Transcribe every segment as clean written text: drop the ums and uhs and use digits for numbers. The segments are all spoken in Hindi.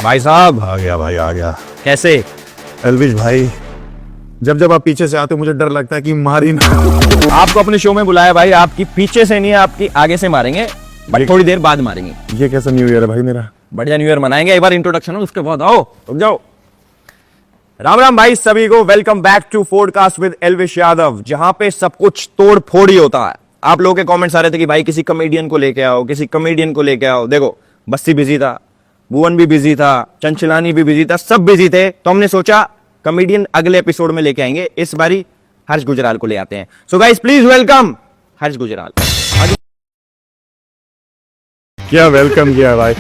भाई साहब आ गया भाई, आ गया। कैसे? एल्विश भाई, जब जब आप पीछे से आते हो मुझे डर लगता है कि मारी ना। आपको अपने शो में बुलाया भाई, आपकी पीछे से नहीं है, आपकी आगे से मारेंगे, बट थोड़ी देर बाद मारेंगे। ये कैसा न्यू ईयर है भाई मेरा? बढ़िया न्यू ईयर मनाएंगे, एक बार इंट्रोडक्शन हो उसके बाद आओ, रुक जाओ। राम राम भाई सभी को, welcome back to podcast with Elvish Yadav, जहां पे सब कुछ तोड़ फोड़ ही होता है। आप लोगों के कमेंट्स आ रहे थे कि भाई किसी कॉमेडियन को लेके आओ, किसी कॉमेडियन को लेके आओ। देखो बस्सी बिजी था, भुवन भी बिजी था, चंचलानी भी बिजी था, सब बिजी थे, तो हमने सोचा कॉमेडियन अगले एपिसोड में लेके आएंगे। इस बारी हर्ष गुजराल को ले आते हैं। सो गाइस प्लीज वेलकम हर्ष गुजराल। क्या वेलकम किया भाई,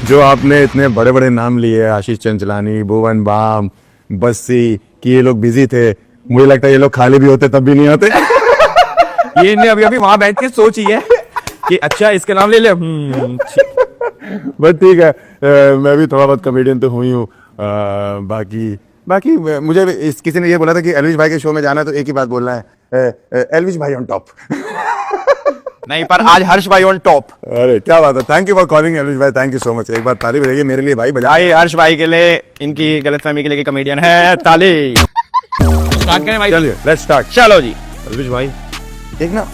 जो आपने इतने बड़े बड़े नाम लिए, आशीष चंचलानी, भुवन बाम, बस्सी, कि ये लोग बिजी थे। मुझे लगता है ये लोग खाली भी होते तब भी नहीं आते। ये इन्हें अभी अभी वहां बैठ के सोची है कि अच्छा इसके नाम ले ले। बट ठीक है, मैं भी थोड़ा बहुत कॉमेडियन तो हुई हूँ। बाकी मुझे किसी ने ये बोला था कि एल्विश भाई के शो में जाना है तो एक ही बात बोलना है, एल्विश भाई ऑन टॉप। नहीं, पर आज हर्ष भाई ऑन टॉप। अरे क्या बात है, thank you for calling Elvish भाई, थैंक यू सो मच। एक बार ताली बजाइए मेरे लिए भाई, भाई हर्ष भाई के लिए, इनकी गलतफहमी के लिए कॉमेडियन है, ताली। स्टार्ट करें भाई? चलिए लेट्स स्टार्ट। चलो जी। एल्विश भाई, एक ना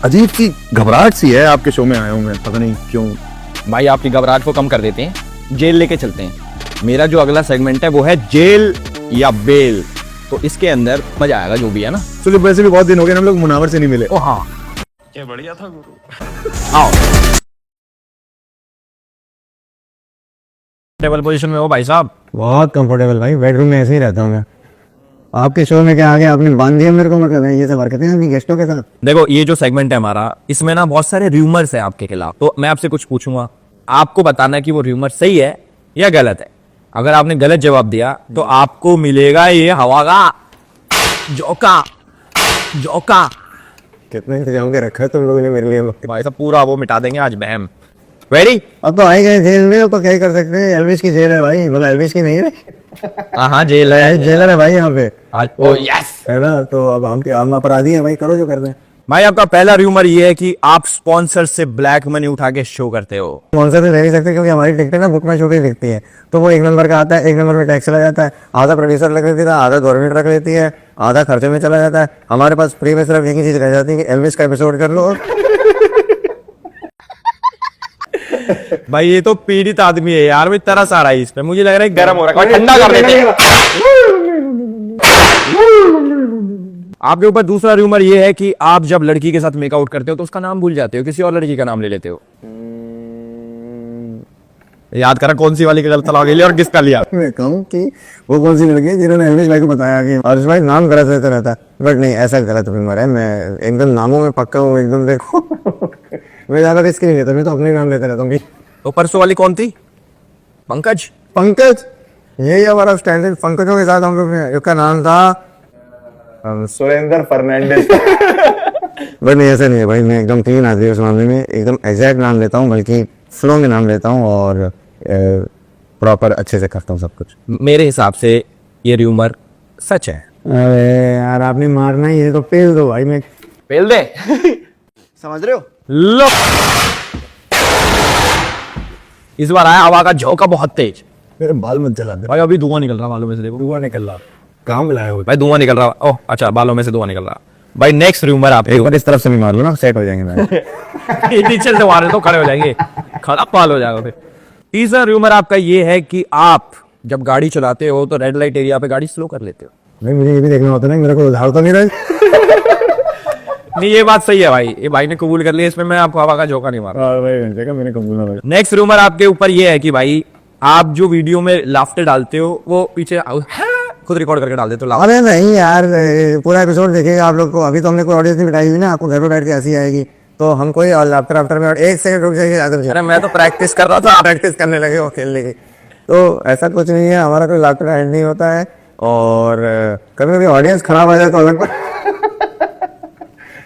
अजीब सी घबराहट सी है आपके शो में आया हूँ मैं, पता नहीं क्यों। भाई आपकी घबराहट को कम कर देते हैं, जेल लेके चलते हैं। मेरा जो अगला सेगमेंट है वो है जेल या बेल, तो इसके अंदर मजा आएगा जो भी है ना। तो वैसे भी बहुत दिन हो गए हम लोग मुनावर से नहीं मिले। ओ हाँ, क्या बढ़िया था गुरु। आओ। टेबल पोजीशन में हो भाई साहब? बहुत कंफर्टेबल भाई, बेडरूम में ऐसे ही रहता हूँ मैं। आपके शो में क्या आ गया, आपने बांध दिया मेरे को, मतलब ये सब हरकतें अपनी गेस्टों के साथ। देखो ये जो सेगमेंट है हमारा, इसमें ना बहुत सारे र्यूमर्स है आपके खिलाफ, तो मैं आपसे कुछ पूछूंगा, आपको बताना है कि वो र्यूमर सही है या गलत है। अगर आपने गलत जवाब दिया तो आपको मिलेगा ये हवा का झोंका। झोंका कितने इंतजाम के रखा है तुम लोगों ने मेरे लिए। भाई साहब पूरा वो मिटा देंगे आज बहम। रेडी? अब तो आए गए जेल में, अब तो क्या ही कर सकते हैं। एल्विश की जेल है भाई, मतलब एल्विश की नहीं है, हाँ जेल है, जेलर है भाई यहाँ पे, आज ओ यस है ना। तो अब हम अपराधी हैं भाई, करो जो कर रहे हैं। भाई। आपका पहला र्यूमर ये है कि आप स्पॉन्सर से ब्लैक मनी उठा के शो करते हो। स्पॉन्सर से ले नहीं सकते क्योंकि हमारी टिकटें ना बुक में छोटी दिखती है, तो वो एक नंबर का आता है, एक नंबर में टैक्स चला जाता है, आधा प्रोड्यूसर रख लेती है, आधा गवर्नमेंट रख लेती है, आधा खर्चे में चला जाता है। हमारे पास फ्री में सिर्फ एक ही चीज रह जाती है कि एल्विश का एपिसोड कर लो। भाई ये तो पीड़ित आदमी है यार, मैं तरस आ रहा है इस पे, मुझे लग रहा है गर्म हो रहा है, ठंडा कर देते हैं। आपके ऊपर दूसरा र्यूमर ये है कि आप जब लड़की के साथ मेकआउट करते हो तो उसका नाम भूल जाते हो, किसी और लड़की का नाम ले लेते हो। याद करा कौन सी वाली का गलत लगा लिया और किसका लिया। मैं कहूँ कि वो कौन सी लड़की है जिन्होंने एल्विश भाई को बताया कि हर्ष भाई नाम गलत रहता रहता है, बट नहीं, ऐसा गलत र्यूमर है। मैं एकदम नामों में पक्का हूँ एकदम। देखो मैं ज्यादा रिस्क नहीं लेता, मैं तो अपने नाम लेता रहता हूँ। तो परसों वाली कौन थी? पंकज? पंकज, यही हमारा स्टैंडर्ड। पंकजों के साथ हम लोग, उसका नाम था सुरेंद्र फर्नांडिस। बट नहीं, ऐसा नहीं है भाई, मैं एकदम क्लीन आदमी उस मामले में, एकदम एग्जैक्ट नाम लेता हूँ, बल्कि फ्लो में नाम लेता हूँ और प्रॉपर अच्छे से करता हूँ सब कुछ। मेरे हिसाब से ये र्यूमर सच है। अरे यार आपने मारना ही है तो पेल दो भाई। मैं पेल दे। समझ रहे हो? लो इस बार आया हवा का झोंका बहुत तेज। मेरे बाल मत जला दे भाई अभी धुआं निकल रहा बालों में से, देखो धुआं निकल रहा। कहाँ मिलाया हो भाई, धुआं निकल रहा। ओह अच्छा, बालों में से धुआं निकल रहा। भाई नेक्स्ट र्यूमर आप एक बार इस तरफ से भी मार लो ना, सेट हो जाएंगे मैं। नीचे से मारे तो खड़े हो जाएंगे, खराब पाल हो जाएगा फिर। तीसरा र्यूमर आपका ये है कि आप जब गाड़ी चलाते हो तो रेड लाइट एरिया पे गाड़ी स्लो कर लेते हो। भाई मुझे ये भी देखना होता है ना, मेरे को उधार तो नहीं रहा। नहीं ये बात सही है भाई, ये भाई ने कबूल कर लिया, इसमें मैं आपको हवा का झोंका नहीं मारा। मैंने कबूल ना। नेक्स्ट रूमर आपके ऊपर ये है कि भाई आप जो वीडियो में लाफ्टर डालते हो वो पीछे खुद रिकॉर्ड करके डाल देते हो। अरे नहीं यार, पूरा एपिसोड देखिएगा आप लोग को। अभी तो हमने कोई ऑडियंस नहीं बिठाई हुई ना, आपको घर पे बैठ के हंसी आएगी, तो हम कोई आफ्टर में एक सेकंड रुक जाएगी। अरे मैं तो प्रैक्टिस कर रहा था, प्रैक्टिस करने लगे हो खेलने की। तो ऐसा कुछ नहीं है, हमारा कोई लाफ्टर एंड नहीं होता है। और कभी कभी ऑडियंस खराब आ जाए तो अलग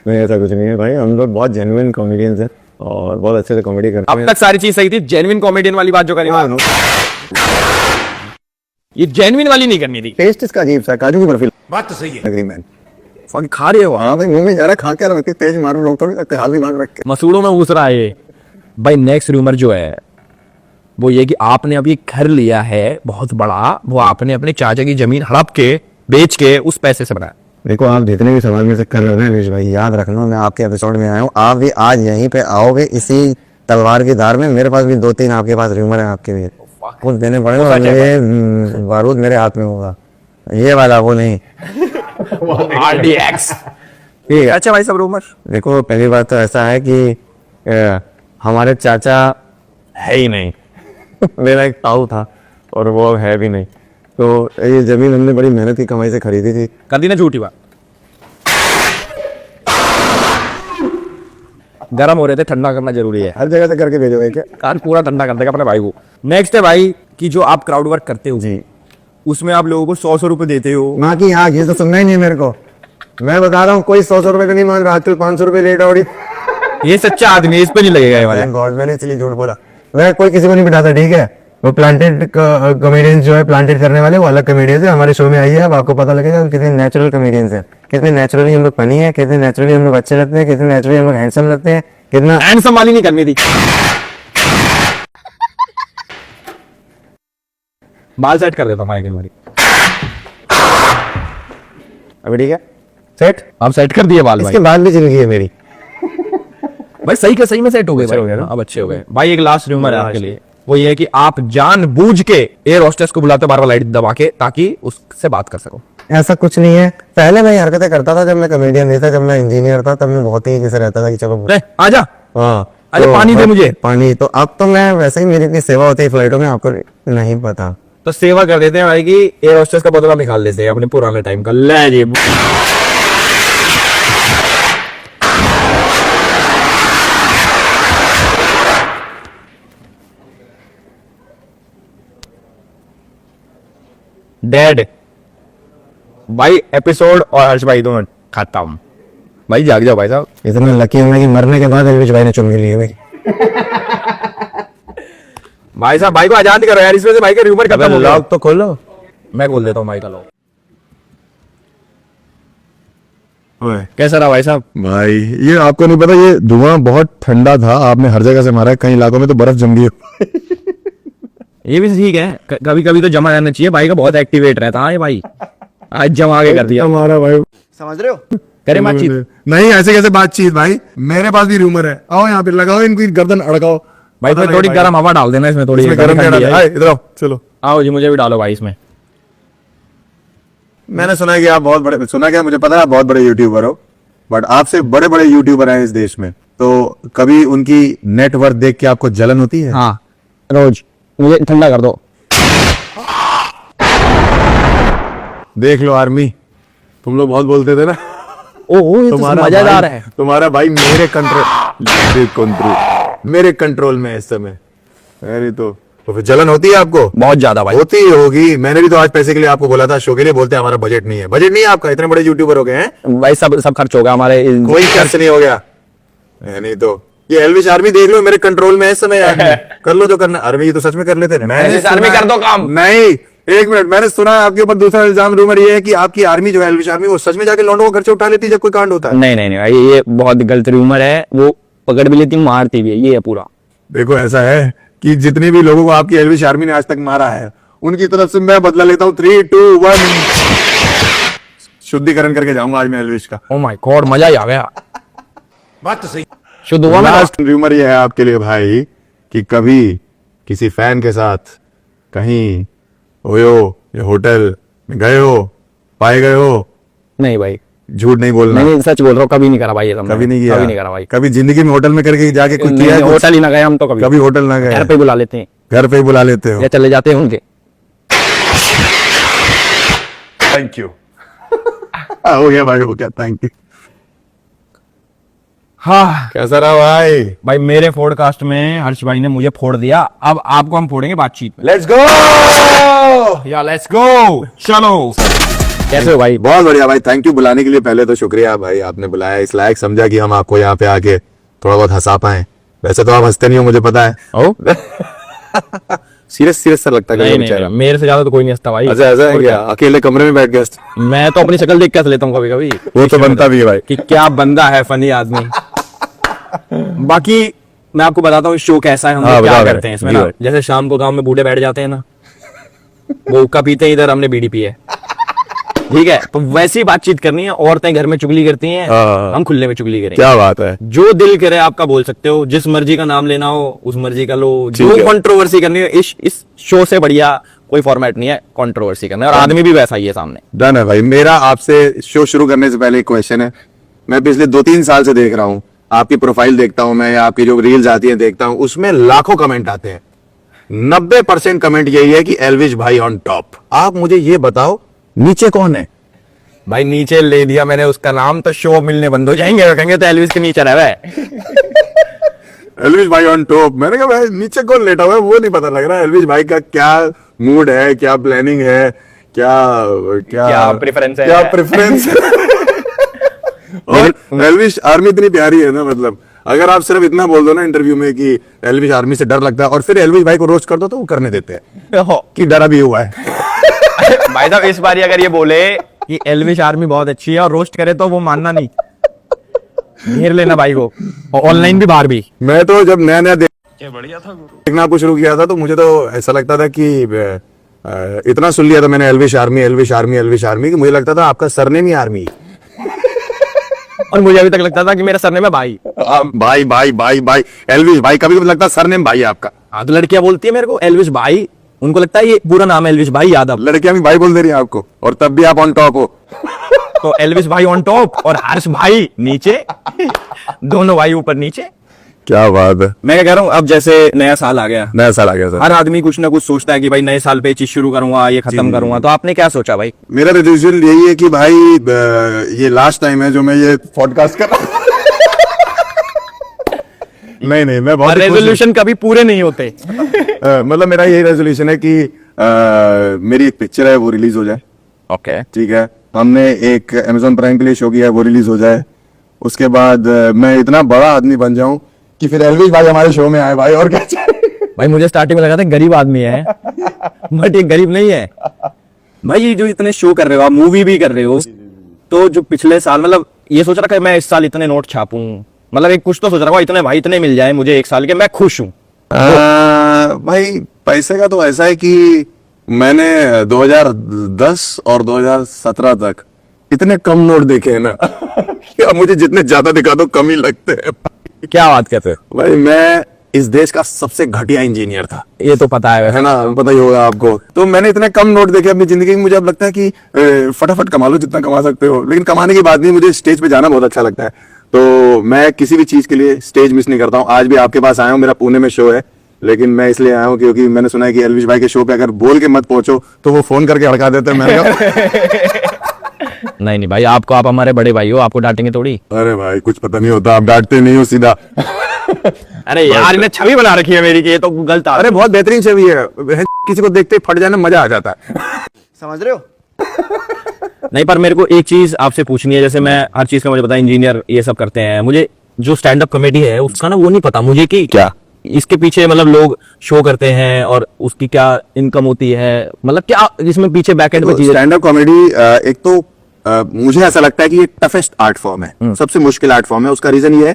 नहीं, ऐसा कुछ नहीं है भाई। हम लोग बहुत जेन्युइन कॉमेडियंस हैं और बहुत अच्छे से कॉमेडी करते हैं। अब तक सारी चीज सही थी, जेन्युइन कॉमेडियन वाली बात जो करी ये जेन्युइन वाली नहीं करनी थी। टेस्ट इसका अजीब सा, काजू की बर्फी। बात तो सही है। एग्रीमेंट खा रहे हो? हाँ भाई, मुंह में जा रहा, खा क्या रखे, तेज मारो लोग थोड़ी लगते, हाथ भी मार रख के मसूड़ों में घुस रहा है ये। भाई नेक्स्ट रूमर जो है वो ये कि आपने अभी एक घर लिया है बहुत बड़ा, वो आपने अपने चाचा की जमीन हड़प के बेच के उस पैसे से बनाया। देखो आप जितने भी सवाल में से कर रहे हैं अलीश भाई, याद रखना मैं आपके एपिसोड में आया हूँ, आप भी आज यहीं पे आओगे इसी तलवार की धार में। मेरे पास भी 2-3 आपके पास र्यूमर है आपके लिए, कुछ देने पड़ेगा और ये बारूद मेरे हाथ में होगा, ये वाला वो नहीं। RDX। ठीक है। अच्छा भाई साहब रूमर देखो पहली बात तो ऐसा है कि हमारे चाचा है ही नहीं मेरा एक ताऊ था और वो अब है भी नहीं, तो ये जमीन हमने बड़ी मेहनत की कमाई से खरीदी थी। कर दी ना झूठी बात। गर्म हो रहे थे, ठंडा करना जरूरी है। हर जगह से करके भेजोगे क्या? कार पूरा ठंडा कर देगा अपने भाई को। नेक्स्ट है भाई कि जो आप क्राउड वर्क करते हो जी, उसमें आप लोगों को 100 रुपए देते हो। माँ की आँख, ये तो सुनना ही नहीं है मेरे को। मैं बता रहा हूँ कोई 100 रुपए का नहीं मांग रहा, 500 रुपए लेट हो रही। ये सच्चा आदमी है, इस पे नहीं लगेगा ये वाला। Thank God, मैंने इसलिए झूठ बोला। मैं कोई किसी को नहीं बिठाता, ठीक है? वो प्लांटेड कॉमेडियंस जो है, प्लांटेड करने वाले, वो अलग कॉमेडियंस है। हमारे शो में आइए, अब आपको पता लगेगा कितने नेचुरल कॉमेडियंस हैं, कितने नेचुरली हम लोग फनी है, कितने नेचुरली हम लोग अच्छे लगते हैं, कितने नेचुरली हम लोग हैंडसम लगते हैं, कितना हैंडसम वाली नहीं करनी थी। बाल सेट कर देता हूँ माइक हमारी। अभी ठीक है सेट। आप सेट कर दिए बाल भाई। इसके बाद भी जिंदगी है मेरी। भाई सही के सही में सेट हो गए भाई। अब अच्छे हो गए भाई। एक लास्ट रूमर है आपके लिए, वो ये है कि आप जानबूझ के एयर होस्टेस को बुलाते हो बार बार लाइट दबा के, ताकि उससे बात कर सको। ऐसा कुछ नहीं है। पहले मैं ये हरकतें करता था जब मैं कॉमेडियन नहीं था, जब मैं इंजीनियर था, तब मैं बहुत ही जैसे रहता था कि चलो आजा हाँ अरे तो पानी दे मुझे। पानी तो अब तो मैं वैसे ही, मेरी इतनी सेवा होती है फ्लाइटों में, आपको नहीं पता। तो सेवा कर देते हैं भाई कि एयर होस्टेस का बदला निकाल लेते हैं अपने पुराने टाइम का। ले जी डेड भाई। एपिसोड और हर्ष भाई दोनों खत्म भाई। जाग जाओ भाई साहब। इतना लकी हूं मैं कि मरने के बाद एलविश भाई ने चुन ली है भाई। भाई साहब भाई को आजाद करो यार, इसमें से भाई का र्यूमर खत्म हो गया। लॉक तो खोलो। मैं खोल देता हूँ भाई का लॉक। ओए कैसा रहा भाई साहब? भाई ये आपको नहीं पता, ये धुआं बहुत ठंडा था, आपने हर जगह से मारा है, कई इलाकों में तो बर्फ जम गई है। ये भी ठीक है, कभी कभी तो जमा रहना चाहिए। भाई का बहुत एक्टिवेट रहता है भाई, आज जमा के कर दिया। हमारा भाई समझ रहे हो? करे बातचीत। नहीं ऐसे कैसे बातचीत भाई, मेरे पास भी रूमर है। आओ यहाँ पे लगाओ इनकी गर्दन अड़काओ। भाई पता तो थोड़ी लगे गर्म हवा डाल देना इसमें, थोड़ी इसमें गर्म ठंडी क्या है। डाले? इधर आओ चलो। आओ जी, मुझे भी डालो भाई इसमें। मैंने सुना है कि आप बहुत बड़े, सुना क्या मुझे पता है आप बहुत बड़े यूट्यूबर हो, बट आपसे बड़े बड़े यूट्यूबर हैं इस देश में, तो कभी उनकी नेटवर्थ देख के आपको जलन होती है? हाँ रोज। मुझे ठंडा कर दो। देख लो आर्मी, तुम लोग बहुत बोलते थे ना, ओह ये तो मजेदार है। तुम्हारा भाई मेरे कंट्रोल में है इस समय। अरे तो फिर जलन होती है आपको? बहुत ज्यादा भाई। होती होगी। मैंने भी तो आज पैसे के लिए आपको बोला था शो के लिए, बोलते हैं हमारा बजट नहीं है। बजट नहीं है आपका? इतने बड़े यूट्यूबर हो गए हैं, भाई सब खर्च होगा हमारे। कोई खर्च नहीं हो गया। नहीं तो ये एल्विश आर्मी देख लो मेरे कंट्रोल में है इस समय। आर्मी कर लो जो करना। आर्मी तो सच में कर लेते हैं। एल्विश आर्मी कर दो काम। नहीं एक मिनट, मैंने सुना है आपके ऊपर दूसरा इल्जाम, रूमर ये है कि आपकी आर्मी जो है एल्विश आर्मी, वो सच में जाके लौंडों को घर से उठा लेती है जब कोई कांड होता है। नहीं नहीं नहीं भाई, ये बहुत गलत रूमर है। वो पकड़ भी लेती, मारती भी है, ये है पूरा। देखो ऐसा है कि जितने भी लोगों को आपकी एल्विश आर्मी ने आज तक मारा है, उनकी तरफ से मैं बदला लेता हूँ। 3, 2, 1 शुद्धिकरण करके जाऊंगा आज मैं एल्विश का। ओ माय गॉड, मजा ही आ गया। बात तो सही। शुद्ध हुआ मैं। लास्ट रूमर ये है आपके लिए भाई कि कभी किसी फैन के साथ कहीं ओयो या होटल में गए हो, पाए गए हो? नहीं भाई, झूठ नहीं बोलना। नहीं सच बोल रहा हूँ, कभी नहीं करा भाई ये तुमने। कभी नहीं किया? कभी नहीं करा भाई। कभी जिंदगी में होटल में करके जाके कुछ नहीं, किया है? नहीं, कुछ? होटल ही ना गए हम तो कभी। कभी होटल ना गए? घर पे बुला लेते हैं घर पे ही बुला लेते हो? या चले जाते हैं उनके। Thank you. हो गया भाई, हो गया, थैंक यू। हाँ कैसा रहा भाई? भाई, मेरे पॉडकास्ट में हर्ष भाई ने मुझे फोड़ दिया, अब आपको हम फोड़ेंगे बातचीत में। लेट्स गो या लेट्स गो, चलो। कैसे हो भाई? बहुत बढ़िया भाई, थैंक यू बुलाने के लिए। पहले तो शुक्रिया भाई, आपने बुलाया, इस लायक समझा कि हम आपको यहाँ पे आके थोड़ा बहुत हंसा पाए। वैसे तो आप हंसते नहीं हो मुझे पता है। ओ सीरियस सा लगता है नहीं कभी नहीं, बेचारा। मेरे से ज्यादा तो कोई नहीं हंसता भाई। अच्छा ऐसा है और क्या? अकेले कमरे में बैठ गए? मैं तो अपनी शक्ल देख के हंस लेता हूँ कभी कभी। वो तो बनता भी है भाई। कि क्या बंदा है, फनी आदमी। बाकी मैं आपको बताता हूँ शो कैसा है, हम हाँ, लोग क्या बताओ करते हैं इसमें जी ना। भाई। जैसे शाम को गांव में बूढ़े बैठ जाते हैं ना, वो हुक्का पीते हैं, इधर हमने बीड़ी पी है, ठीक है, तो वैसी बातचीत करनी है। औरतें घर में चुगली करती हैं, हाँ। हम खुले में चुगली करेंगे। क्या बात है। जो दिल करे आपका बोल सकते हो, जिस मर्जी का नाम लेना हो उस मर्जी का लो, जो है। कंट्रोवर्सी करनी है, इस शो से बढ़िया कोई फॉर्मेट नहीं है कंट्रोवर्सी करना है, और आदमी भी वैसा ही है सामने। डन है भाई। मेरा आपसे शो शुरू करने से पहले एक क्वेश्चन है। मैं पिछले 2-3 साल से देख रहा हूँ, आपकी प्रोफाइल देखता हूँ मैं, या आपकी जो रील्स आती हैं देखता हूँ, उसमें लाखों कमेंट आते हैं। 90% कमेंट यही है कि एल्विश भाई ऑन टॉप। आप मुझे ये बताओ नीचे कौन है? भाई नीचे ले दिया मैंने उसका नाम तो शो मिलने बंद हो जाएंगे, कहेंगे तो एल्विस के नीचे रहा है। एल्विश भाई ऑन टॉप। मैंने कहा भाई नीचे कौन लेटा हुआ है वो नहीं पता लग रहा है। एल्विश भाई का क्या मूड है, क्या प्लानिंग है, क्या क्या preference है? क्या प्रेफरेंस है? और एल्विश आर्मी इतनी प्यारी है ना, मतलब अगर आप सिर्फ इतना बोल दो ना इंटरव्यू में कि एल्विश आर्मी से डर लगता है, और फिर एल्विश भाई को रोस्ट कर दो तो वो करने देते हैं कि डरा भी हुआ है। भाई साहब इस बार अगर ये बोले कि एल्विश आर्मी बहुत अच्छी है और रोस्ट करे तो वो मानना नहीं, घेर लेना भाई को, और ऑनलाइन भी बाहर भी। मैं तो जब नया नया क्या बढ़िया था गुरु। देखना आपको शुरू किया था तो मुझे तो ऐसा लगता था कि इतना सुन लिया था मैंने Elvish army Elvish army Elvish army, कि मुझे लगता था आपका सरनेम ही आर्मी। और मुझे अभी तक लगता था कि मेरा सरनेम है भाई। भाई भाई भाई भाई एल्विश भाई, कभी कभी लगता है सरनेम भाई है आपका। हाँ तो लड़कियां बोलती है मेरे को एल्विश भाई, उनको लगता है ये पूरा नाम है एल्विश भाई यादव, लड़कियां भी भाई बोल दे रही हैं आपको, और तब भी आप ऑन टॉप हो। तो एल्विश भाई ऑन टॉप और हर्ष भाई नीचे, दोनों भाई ऊपर नीचे। क्या बात है। मैं क्या कह रहा हूँ, अब जैसे नया साल आ गया, नया साल आ गया सर। हर आदमी कुछ ना कुछ सोचता है कि भाई नए साल पे चीज शुरू करूंगा, ये खत्म करूंगा, तो आपने क्या सोचा भाई? मेरा रेजोल्यूशन यही है कि भाई ये लास्ट टाइम है जो मैं ये पॉडकास्ट कर रहा हूं। नहीं नहीं, मैं बहुत ही खुश हूं। रेजोल्यूशन कभी पूरे नहीं होते। मतलब मेरा यही रेजोल्यूशन है कि मेरी एक पिक्चर है वो रिलीज हो जाए। ओके, ठीक है, हमने एक Amazon प्राइम के लिए शो किया है वो रिलीज हो जाए। उसके बाद मैं इतना बड़ा आदमी बन जाऊं कि फिर एल्विश भाई हमारे शो में आए भाई, और क्या चाहिए। भाई मुझे स्टार्टिंग में लगा था गरीब आदमी है, बट ये गरीब नहीं है भाई। ये जो इतने शो कर रहे हो आप, मूवी भी कर रहे हो, तो जो पिछले साल मतलब ये सोच रखा है मैं इस साल इतने नोट छापूं, मतलब एक कुछ तो सोच रखा हूं, इतने भाई इतने मिल जाए मुझे एक साल के, मैं खुश हूं। भाई पैसे का तो ऐसा है कि मैंने 2010 और 2017 तक इतने कम नोट देखे हैं ना कि अब मुझे जितने ज्यादा दिखा दो कम ही लगते हैं। क्या बात कहते हो? भाई मैं इस देश का सबसे घटिया इंजीनियर था, ये तो पता है ना, पता ही होगा आपको। तो मैंने इतने कम नोट देखे अपनी जिंदगी में, मुझे अब लगता है कि फटाफट कमा लो जितना कमा सकते हो। लेकिन कमाने की बात नहीं, मुझे स्टेज पे जाना बहुत अच्छा लगता है, तो मैं किसी भी चीज के लिए स्टेज मिस नहीं करता हूँ। आज भी आपके पास आया हूँ, मेरा पुणे में शो है, लेकिन मैं इसलिए आया हूँ क्योंकि मैंने सुना है कि एल्विश भाई के शो पे अगर बोल के मत पहुंचो तो वो फोन करके अड़का देते हैं। मैंने कहा, नहीं नहीं भाई, आपको, आप हमारे बड़े भाई हो, आपको डांटेंगे थोड़ी। अरे भाई कुछ पता नहीं होता, आप डांटते नहीं हो सीधा। अरे यार इन्हें छवि बना रखी है मेरी कि ये तो गलत आ अरे बहुत बेहतरीन छवि है, किसी को देखते ही फट जाने मजा आ जाता है। समझ रहे हो? नहीं, पर मेरे को एक चीज आपसे पूछनी है। जैसे मैं हर चीज का मुझे पता है, इंजीनियर ये सब करते हैं, मुझे जो स्टैंड अप कॉमेडी है उसका ना वो नहीं पता मुझे कि क्या इसके पीछे मतलब लोग शो करते हैं और उसकी क्या इनकम होती है, मतलब क्या इसमें पीछे बैकएंड पे चीजें। स्टैंड अप कॉमेडी एक तो मुझे ऐसा लगता है कि ये टफेस्ट आर्ट फॉर्म है, सबसे मुश्किल आर्ट फॉर्म है। उसका रीजन ये है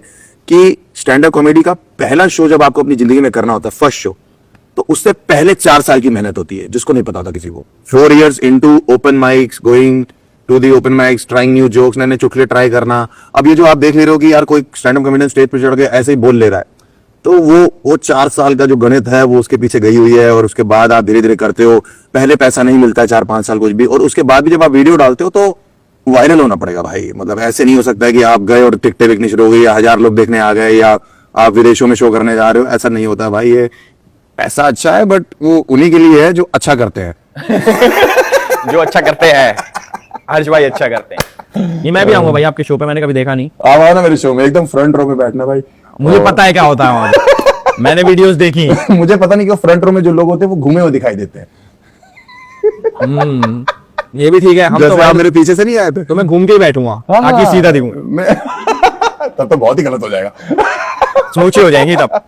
कि स्टैंड अप कॉमेडी का पहला शो जब आपको अपनी जिंदगी में करना होता है, फर्स्ट शो, तो उससे पहले 4 साल की मेहनत होती है, जिसको नहीं पता होता किसी को। 4 years into open mics, going to the open mics, trying new jokes, नए नए चुटकुले ट्राई करना। अब ये जो आप देख ले रहे हो कि यार कोई स्टैंड अप कॉमेडियन स्टेज पे चढ़ के ऐसे ही बोल ले रहा है, तो वो 4 साल का जो गणित है वो उसके पीछे गई हुई है, और उसके बाद आप धीरे धीरे करते हो। पहले पैसा नहीं मिलता है 4-5 साल कुछ भी, और उसके बाद भी जब आप वीडियो डालते हो तो वायरल होना पड़ेगा भाई। मतलब ऐसे नहीं हो सकता है कि आप गए और टिकटें बिकनी शुरू हो गई, या 1000 लोग देखने आ गए, या आप विदेशों में शो करने जा रहे हो। ऐसा नहीं होता भाई, ये पैसा अच्छा है बट वो उन्हीं के लिए है जो अच्छा करते हैं। जो अच्छा करते हैं, हर्ष भाई अच्छा करते हैं। ये मैं भी आऊंगा भाई आपके शो पे, मैंने कभी देखा नहीं। आप आओ ना मेरे शो में, एकदम फ्रंट रो में बैठना भाई। मुझे पता है क्या होता है वहां, मैंने वीडियोस देखी। मुझे पता नहीं क्यों फ्रंट रो में जो लोग होते हैं वो घूमे हुए दिखाई देते हैं। ये भी ठीक है, हम तो जैसे आप मेरे पीछे से नहीं आए थे, तो मैं घूम के ही बैठूंगा ताकि सीधा दिखूं। मैं तब तो बहुत ही गलत हो जाएगा। सोची हो जाएंगी तब।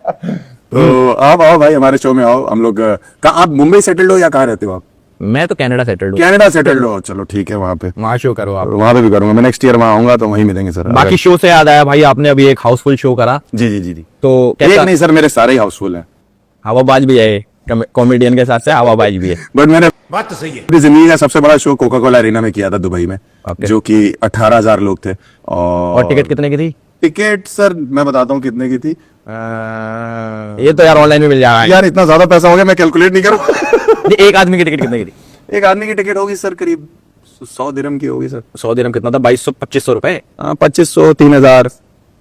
तो आप आओ भाई हमारे शो में आओ। हम लोग आप मुंबई सेटल्ड हो या कहाँ रहते हो आप? मैं तो कनाडा सेटल्ड हूँ। कनाडा सेटल्ड हो, चलो ठीक है, वहाँ पे वहाँ शो करो आप। वहाँ पे भी करूंगा मैं, नेक्स्ट ईयर वहाँ आऊंगा तो वहीं मिलेंगे सर। बाकी शो से याद आया भाई, आपने अभी एक हाउसफुल शो करा, जी जी जी जी। तो एक कैसा? नहीं सर, मेरे सारे ही हाउसफुल हैं। हवाबाज भी है, कॉमेडियन के साथ से हवाबाज भी है। बट मैंने बात तो सही है। अपनी जिंदगी का सबसे बड़ा शो कोका कोला अरीना में किया था दुबई में, Okay. जो कि 18,000 लोग थे। और टिकट कितने की थी? टिकट सर मैं बताता हूँ कितने की थी। ये तो यार ऑनलाइन में मिल जाएगा यार इतना ज्यादा पैसा हो गया, मैं कैलकुलेट नहीं करूँ। नहीं, एक आदमी की टिकट कितने की थी? एक आदमी की टिकट होगी सर करीब 100 दिरहम की होगी सर। 100 दिरहम कितना था? 2200-2500 रुपए। 2500 3000।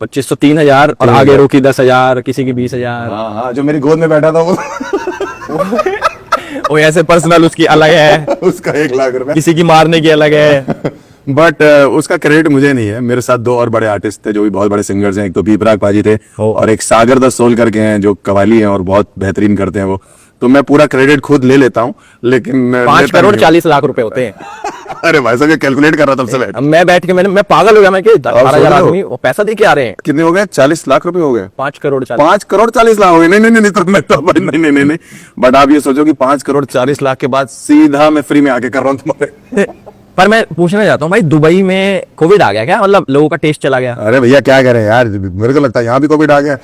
2500 3000 और आगे रोकी 10,000, किसी की 20,000। हाँ हाँ, जो मेरी गोद में बैठा था वो वो ऐसे पर्सनल उसकी अलग है, उसका 1,00,000 रुपए। किसी की मारने की अलग है। बट उसका क्रेडिट मुझे नहीं है, मेरे साथ 2 और बड़े आर्टिस्ट थे जो भी बहुत बड़े सिंगर्स हैं। एक तो बी प्राक पाजी थे और एक सागर द सोल करके हैं जो कवाली हैं और बहुत बेहतरीन करते हैं वो। तो मैं पूरा क्रेडिट खुद ले लेता हूँ, लेकिन 5 लेता करोड़ नहीं 40 लाख रुपए होते हैं। हूँ। अरे भाई साहब ये कैलकुलेट कर रहा था तब से बैठ। अब मैं बैठ के मैं पागल हो गया, मैं कि 18,000 सोचो। आदमी वो पैसा दे के आ रहे हैं। कितने हो गए? 40 लाख रुपए हो गए। 5 करोड़ 40। 5 करोड़ 40 लाख हो गए। नहीं नहीं नहीं, तो मैं तो नहीं नहीं नहीं नहीं। बट आप ये सोचो कि 5 करोड़ 40 लाख के बाद सीधा मैं फ्री में आके कर रहा हूँ तुम्हारे। पर मैं पूछना चाहता हूँ भाई, दुबई में कोविड आ गया क्या? मतलब लोगों का टेस्ट चला गया अरे भैया क्या करें यार, मेरे को लगता है यहाँ भी कोविड आ गया।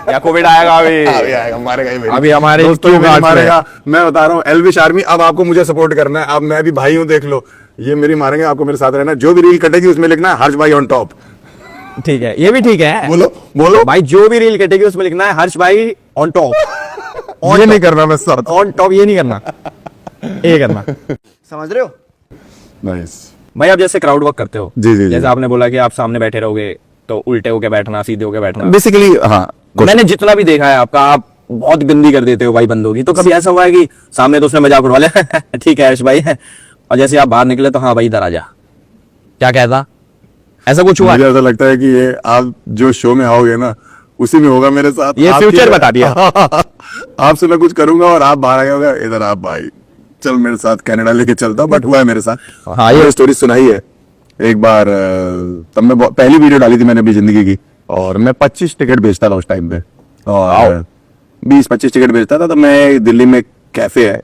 या कोविड आएगा अभी? अभी आएगा, मारेगा ही मेरे। अभी हमारे दोस्तों क्यों भी गार्ड्स मारेगा। मैं बता रहा हूँ एल्विश आर्मी, अब आपको मुझे सपोर्ट करना है। अब मैं भी भाई हूँ, देख लो ये मेरी मारेंगे, आपको मेरे साथ रहना है। जो भी रील कटेगी उसमें लिखना है हर्ष भाई ऑन टॉप। ठीक है, ये भी ठीक है। बोलो बोलो भाई जो भी रील कटेगी उसमें लिखना है हर्ष भाई ऑन टॉप। ये नहीं करना मैं साथ। ऑन टॉप ये नहीं करना, ये करना। समझ रहे हो? नाइस। भाई आप जैसे क्राउड वर्क करते हो, जी, जी, जी। जैसे आपने बोला कि आप सामने बैठे रहोगे तो उल्टे होके बैठना, सीधे होके बैठना। बेसिकली हाँ, मैंने जितना भी देखा है आपका, आप बहुत गंदी कर देते हो भाई बंदों की। तो कभी ऐसा हुआ है कि सामने तो उसने मजाक उड़वा लिया ठीक है हर्ष भाई है, और जैसे आप बाहर निकले तो हाँ भाई इधर आ जा, क्या कहता? ऐसा कुछ हुआ? मुझे ऐसा लगता है कि ये आप जो शो में आओगे ना उसी में होगा मेरे साथ। ये आपकी- फ्यूचर बता दिया। आपसे मैं कुछ करूंगा और आप बाहर आए होगा, इधर आप भाई चल मेरे साथ कनाडा लेके चलता। बट हुआ है मेरे साथ। हाँ, ये स्टोरी सुनाई है एक बार। तब मैं पहली वीडियो डाली थी मैंने अपनी जिंदगी की, और मैं 25 टिकट बेचता था उस टाइम पे, और 20-25 टिकट बेचता था। तो मैं दिल्ली में कैफे है,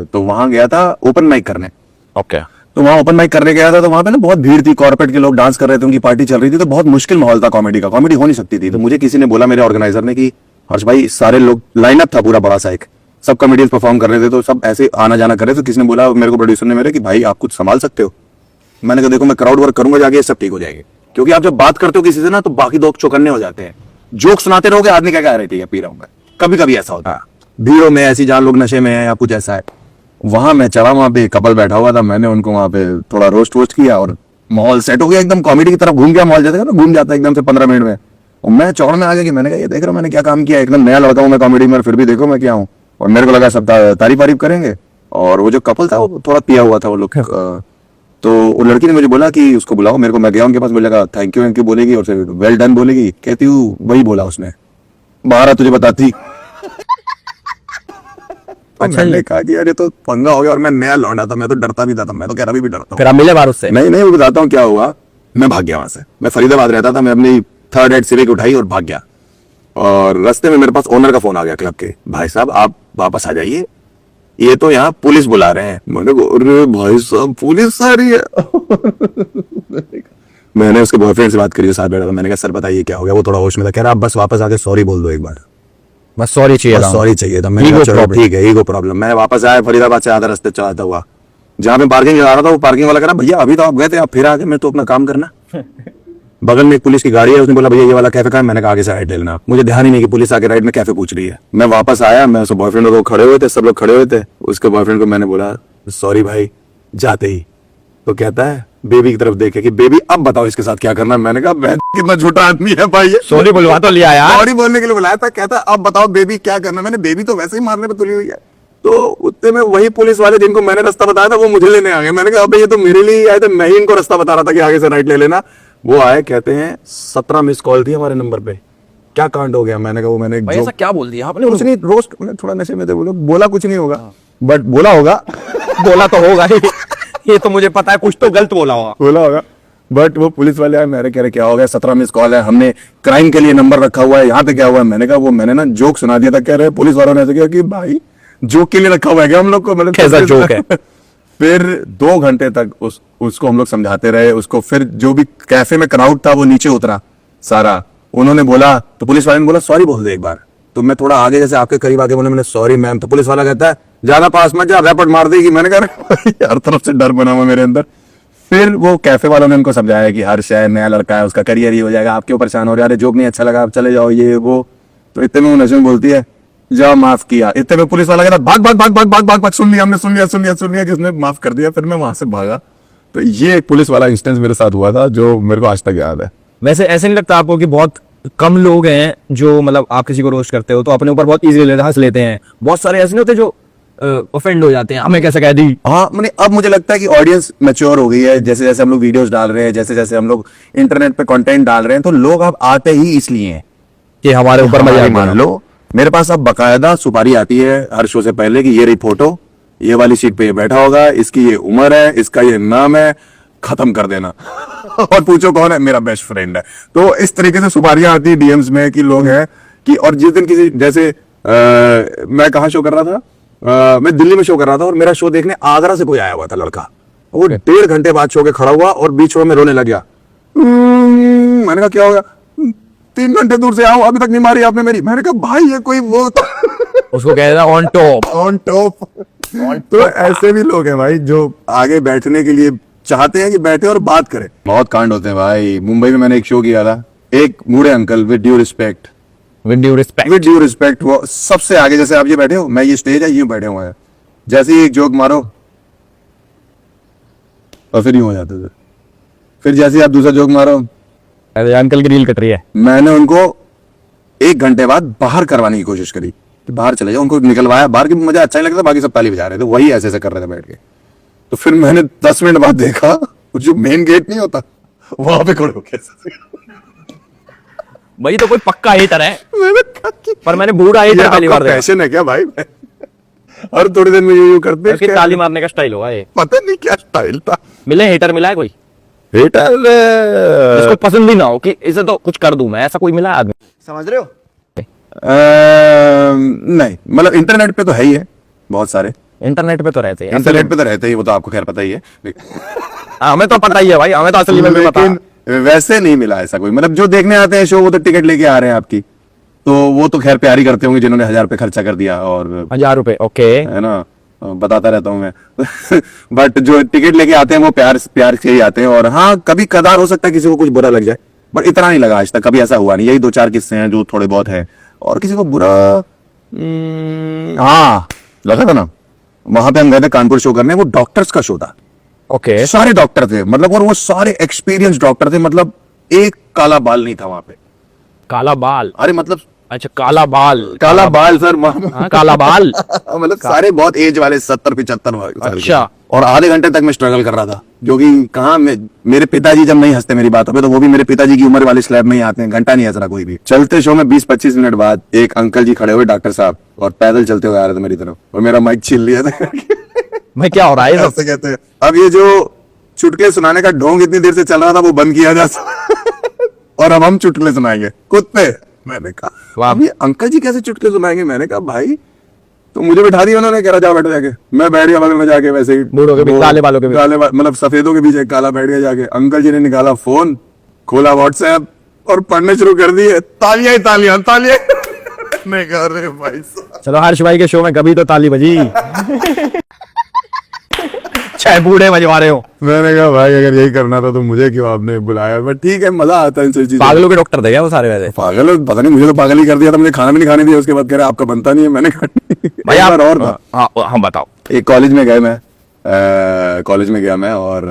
तो वहां गया था ओपन माइक करने। ओके। तो वहाँ ओपन माइक करने गया था, तो वहां पे ना बहुत भीड़ थी, कॉर्पोरेट के लोग डांस कर रहे थे, उनकी पार्टी चल रही थी, तो बहुत मुश्किल माहौल था कॉमेडी का, कॉमेडी हो नहीं सकती थी। तो मुझे किसी ने बोला, मेरे ऑर्गेनाइजर ने, कि हर्ष भाई सारे लोग लाइनअप था पूरा बड़ा सा, एक सब कॉमेडियंस परफॉर्म कर रहे थे, तो सब ऐसे आना जाना कर रहे थे। तो किसी ने बोला मेरे को, प्रोड्यूसर ने मेरे, कि भाई आप कुछ संभाल सकते हो? मैंने कहा देखो मैं क्राउड वर्क करूंगा जाके, सब ठीक हो जाएंगे। क्योंकि आप जब बात करते हो किसी से ना तो बाकी लोग चौकन्ने हो जाते हैं, जोक सुनाते रहोगे, आदमी क्या कह रहे थे पी रहा हूँ मैं, कभी कभी ऐसा होता है भीड़ों में, ऐसी जहाँ लोग नशे में है या कुछ ऐसा है। वहां मैं चढ़ा, वहां पे कपल बैठा हुआ था, मैंने उनको वहां पे थोड़ा रोस्ट वोस्ट किया और माहौल सेट हो गया, एकदम कॉमेडी की तरफ घूम गया माहौल, जैसे ना घूम जाता है एकदम से 15 मिनट में। और मैं चौड़ में आ गया कि मैंने कहा ये देख रहा हूँ मैंने क्या काम किया, एकदम नया लड़का हूँ मैं कॉमेडी में, फिर भी देखो मैं क्या हूँ। और मेरे को लगा सब तारीफ वारीफ करेंगे। और वो जो कपल था वो थोड़ा पिया हुआ था वो लोग। तो वो लड़की ने मुझे बोला कि उसको बुलाओ मेरे को। मैं गया उनके पास, बोलेगा थैंक यू बोलेगी और फिर वेल डन बोलेगी। कहती हूँ वही बोला उसने, बाहर तुझे बताती। अच्छा, मैंने कहा कि अरे तो पंगा हो गया, और मैं नया लौंडा था, मैं तो डरता भी था, मैं तो कह रहा भी डरता हूँ। फिर आप मिले बाहर उससे? नहीं नहीं, मैं बताता हूँ क्या हुआ। मैं भाग गया वहां से, मैं फरीदाबाद रहता था, मैं अपनी 3rd हेड सिविक उठाई और भाग गया। और रास्ते में मेरे पास ओनर का फोन आ गया क्लब के, भाई साहब आप वापस आ जाइए, ये तो यहाँ पुलिस बुला रहे हैं। मैंने कहा अरे भाई साहब पुलिस आ रही है। मैंने उसके बॉयफ्रेंड से बात करी, साथ बैठा था। मैंने कहा सर बताइए क्या हो गया? वो थोड़ा होश में था, कह रहा आप बस वापस आके सॉरी बोल दो एक बार, बस सॉरी चाहिए था। सॉरी चाहिए था। मैंने कहा चलो ठीक है, ईगो प्रॉब्लम। मैं वापस आया फरीदाबाद से, आधा रास्ते चलाता हुआ जहाँ पे पार्किंग लगा रहा था, वो पार्किंग वाला कह रहा भैया अभी तो आप गए थे, आप फिर आ गए, मैं तो अपना काम करना। बगल में एक पुलिस की गाड़ी है, उसने बोला भैया ये वाला कैफे कहाँ है? मैंने कहा आगे से राइट ले लेना। मुझे ध्यान ही नहीं कि पुलिस आके राइट में कैफे पूछ रही है। मैं वापस आया, मैं उसके बॉयफ्रेंड को खड़े हुए थे, सब लोग खड़े हुए थे। उसके बॉयफ्रेंड को मैंने बोला सॉरी भाई, जाते ही तो कहता है बेबी की तरफ देखे कि बेबी अब बताओ इसके साथ क्या करना है। मैंने कहा कितना झूठा आदमी है भाई ये, सॉरी बुलवा तो लिया यार। सॉरी बोलने के लिए बुलाया था, कहता अब बताओ बेबी क्या करना है। मैंने बेबी तो वैसे ही मारने पे तुली हुई है। तो उतने में वही पुलिस वाले जिनको मैंने रास्ता बताया था वो मुझे लेने आ गए। मैंने कहा अबे ये तो मेरे लिए आए थे, मैं ही इनको रास्ता बता रहा था कि आगे से राइट ले लेना। वो आए, कहते हैं 17 मिस कॉल थी हमारे नंबर पे, क्या कांड हो गया? मैंने कहा वो मैंने भाई ऐसा क्या बोल दिया आपने? कुछ नहीं, रोस्ट थोड़ा नशे में थे वो लोग, बोला कुछ नहीं होगा बट बोला होगा। बोला तो होगा ही, ये तो मुझे पता है, कुछ तो गलत बोला होगा। बोला होगा बट वो पुलिस वाले आए, मेरे कह रहे क्या हो गया? 17 मिस कॉल है, हमने क्राइम के लिए नंबर रखा हुआ है, यहाँ पे क्या हुआ है? मैंने कहा वो मैंने ना जोक सुना दिया था। कह रहे पुलिस वालों ने ऐसे किया कि भाई जोक के लिए रखा हुआ है क्या हम लोग को, मतलब कैसा जोक है? फिर 2 घंटे तक उसको हम लोग समझाते रहे उसको। फिर जो भी कैफे में क्राउड था वो नीचे उतरा सारा, उन्होंने बोला तो पुलिस वाले ने बोला सॉरी बोल दे एक बार। तो मैं थोड़ा आगे जैसे आपके करीब आगे बोले, मैंने सॉरी मैम। तो पुलिस वाला कहता है ज्यादा पास मत जा, रैपट मार देगी। मैंने कहा हर तरफ से डर बना हुआ मेरे अंदर। फिर वो कैफे वालों ने उनको समझाया कि हर्ष है, नया लड़का है, उसका करियर ही हो जाएगा, आप क्यों परेशान हो रहे, अरे जोक नहीं अच्छा लगा आप चले जाओ ये वो। तो इतने में वो नशे में बोलती है जाओ माफ किया। इतने में पुलिस वाला कहता भाग भाग भाग भाग भाग भाग भाग, सुन लिया हमने, सुन लिया कि उसने माफ कर दिया। फिर मैं वहां से भागा। तो ये एक पुलिस वाला इंस्टेंस मेरे साथ हुआ था जो मेरे को आज तक याद है। वैसे ऐसे नहीं लगता आपको कि बहुत कम लोग हैं जो मतलब आप किसी को रोस्ट करते हो तो अपने ऊपर बहुत इजीली हंस लेते हैं, बहुत सारे ऐसे नहीं होते जो ऑफेंड हो जाते हैं, हमें कैसे कह दी। हाँ मैंने अब मुझे लगता है कि ऑडियंस मैच्योर हो गई है, जैसे जैसे हम लोग वीडियोस डाल रहे हैं, जैसे जैसे हम लोग इंटरनेट पे कंटेंट डाल रहे हैं, तो लोग अब आते ही इसलिए हैं कि हमारे ऊपर हमारी मजाक मान लो। मेरे पास अब बकायदा सुपारी आती है हर शो से पहले कि ये रही फोटो, ये वाली सीट पे ये बैठा होगा, इसकी ये उम्र है, इसका ये नाम है, खत्म कर देना और पूछो कौन है, मेरा बेस्ट फ्रेंड है। तो इस तरीके से सुपारियां आती है डीएम्स में कि लोग हैं कि। और जिस दिन किसी जैसे मैं कहाँ शो कर रहा था, मैं दिल्ली में शो कर रहा था और मेरा शो देखने आगरा से कोई आया हुआ था लड़का। वो 1.5 घंटे बाद शो के खड़ा हुआ और बीच शो में रोने लग गया। मैंने कहा क्या हो गया, 3 घंटे दूर से आओ अभी तक नहीं मारी आपने मेरी। मैंने कहा भाई ये कोई वो उसको कह देना ऑन टॉप। On top. तो ऐसे भी लोग हैं भाई जो आगे बैठने के लिए चाहते हैं कि बैठे और बात करें। बहुत कांड होते हैं भाई। मुंबई में मैंने एक शो किया था, एक बूढ़े अंकल विद ड्यू रिस्पेक्ट, वो सबसे आगे, जैसे आप ये बैठे हो, मैं ये स्टेज है, ये बैठे हुए हैं, जैसे ही एक जोक मारो और फिर यूं हो जाते थे। फिर जैसे ही आप दूसरा जोक मारो, अरे अंकल की रील कट रही है। मैंने उनको 1 घंटे बाद बाहर करवाने की कोशिश करी कि बाहर चले जाओ, उनको निकलवाया बाहर, की मुझे अच्छा नहीं लगता, बाकी सब ताली बजा रहे थे, वही ऐसे ऐसे कर रहे थे बैठ के। तो फिर मैंने 10 मिनट बाद देखा जो मेन गेट नहीं होता वहां पे खड़े होके भाई तो कोई पक्का हेटर है, मैंने कहा कि पर मैंने बूढ़ा हेटर पहली बार देखा। पैशन है क्या भाई? हर थोड़ी देर में यूं करते उसकी ताली मारने का स्टाइल होगा ये। पता नहीं क्या स्टाइल था। मिले हेटर, मिला है कोई हेटर जिसको पसंद ही ना हो कि इसे तो कुछ कर दूं मैं, ऐसा कोई मिला है आदमी? समझ रहे हो? नहीं, मतलब इंटरनेट पे तो है ही है बहुत सारे। इंटरनेट पे तो रहते हैं, इंटरनेट पे तो रहते ही, वो तो आपको खैर पता ही है। हमें तो पता ही है भाई, हमें तो असली में भी पता। लेकिन वैसे नहीं मिला ऐसा कोई, मतलब जो देखने आते हैं शो वो तो टिकट लेके आ रहे हैं आपकी, तो वो तो खैर प्यार ही करते होंगे जिन्होंने 1000 रुपए खर्चा कर दिया। और 1000 रुपए ओके है ना, बताता रहता हूँ मैं बट जो टिकट लेके आते हैं वो प्यार से ही आते हैं। और हाँ कभी कदार हो सकता है किसी को कुछ बुरा लग जाए, बट इतना नहीं लगा आज तक, कभी ऐसा हुआ नहीं। यही 2-4 किस्से हैं जो थोड़े बहुत है। और किसी को बुरा हाँ लगा था ना, वहां पे हम गए थे कानपुर शो करने, वो डॉक्टर्स का शो था, ओके सारे डॉक्टर थे मतलब, और वो सारे एक्सपीरियंस डॉक्टर थे, मतलब एक काला बाल नहीं था वहां पे। काला बाल? अरे मतलब अच्छा काला बाल सर हाँ, काला बाल मतलब सारे बहुत एज वाले 70-75 साल के। अच्छा। और आधे घंटे तक मैं स्ट्रगल कर रहा था, जो कि कहाँ मेरे पिताजी जब नहीं हंसते मेरी बातों पे, तो वो भी मेरे पिताजी की उम्र वाले स्लैब में ही आते हैं, घंटा नहीं हंस रहा कोई भी। चलते शो में 20-25 मिनट बाद एक अंकल जी खड़े हुए, डॉक्टर साहब, और पैदल चलते हुए आ रहे थे मेरी तरफ, और मेरा माइक छीन लिया था भाई क्या हो रहा है ये सब? ऐसे कहते हैं। अब ये जो चुटकुले सुनाने का ढोंग इतनी देर से चल रहा था वो बंद किया जा और अब हम चुटकुले सुनाएंगे कुत्ते। मैंने कहा अब ये अंकल जी कैसे चुटकुले सुनाएंगे? मैंने कहा भाई तो मुझे बैठा दिया उन्होंने, कह रहा जाओ बैठो जाके। मैं बैठ गया बगल में जाके, वैसे ही बूढ़ों के बीच, काले बालों के बीच, मतलब सफेदों के बीच एक काला बैठ गया जाके। अंकल जी ने निकाला फोन, खोला व्हाट्सएप और पढ़ने शुरू कर दिए, तालियां ही तालियां तालियां नहीं कर रहे भाई साहब। चलो हर्ष भाई के शो में कभी तो ताली बजी चाहे बूढ़े बजवा रहे हो। मैंने कहा भाई अगर यही करना था तो मुझे क्यों आपने बुलाया, बट ठीक है मजा आता है इन सब चीजों। पागलों के डॉक्टर थे क्या वो सारे? वैसे पागल पता नहीं, मुझे तो पागल ही कर दिया था, मुझे खाना भी नहीं खाने दिया। उसके बाद कह रहे आपका बनता नहीं है, मैंने कहा भाई आप और था। हाँ हम बताओ। एक कॉलेज में गए मैं, कॉलेज में गया मैं, और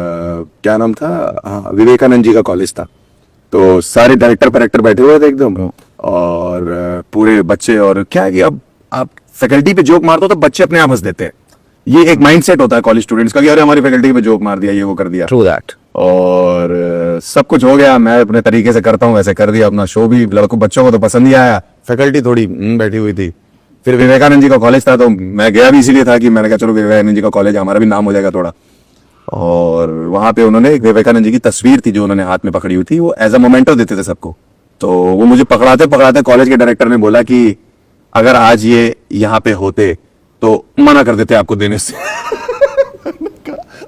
क्या नाम था, हाँ विवेकानंद जी का कॉलेज था। तो सारे डायरेक्टर बैठे हुए थे एकदम, और पूरे बच्चे। और क्या है कि अब आप फैकल्टी पे जोक मारते हो तो बच्चे अपने आप हंस देते हैं। ये एक माइंडसेट होता है कॉलेज स्टूडेंट्स का कि अरे हमारी फैकल्टी पे जोक मार दिया, ये वो कर दिया। True that. और सब कुछ हो गया, मैं अपने तरीके से करता हूँ वैसे कर दिया अपना शो भी, लड़कों बच्चों को तो पसंद ही आया, फैकल्टी थोड़ी बैठी हुई थी। फिर विवेकानंद जी का कॉलेज था तो मैं गया भी इसीलिए था कि मैंने कहा चलो विवेकानंद जी का कॉलेज, हमारा भी नाम हो जाएगा थोड़ा। और वहां पे उन्होंने एक विवेकानंद जी की तस्वीर थी जो उन्होंने हाथ में पकड़ी हुई थी, वो एज अ मोमेंटो देते थे सबको। तो वो मुझे पकड़ाते पकड़ाते कॉलेज के डायरेक्टर ने बोला कि अगर आज ये यहाँ पे होते तो मना कर देते आपको देने से।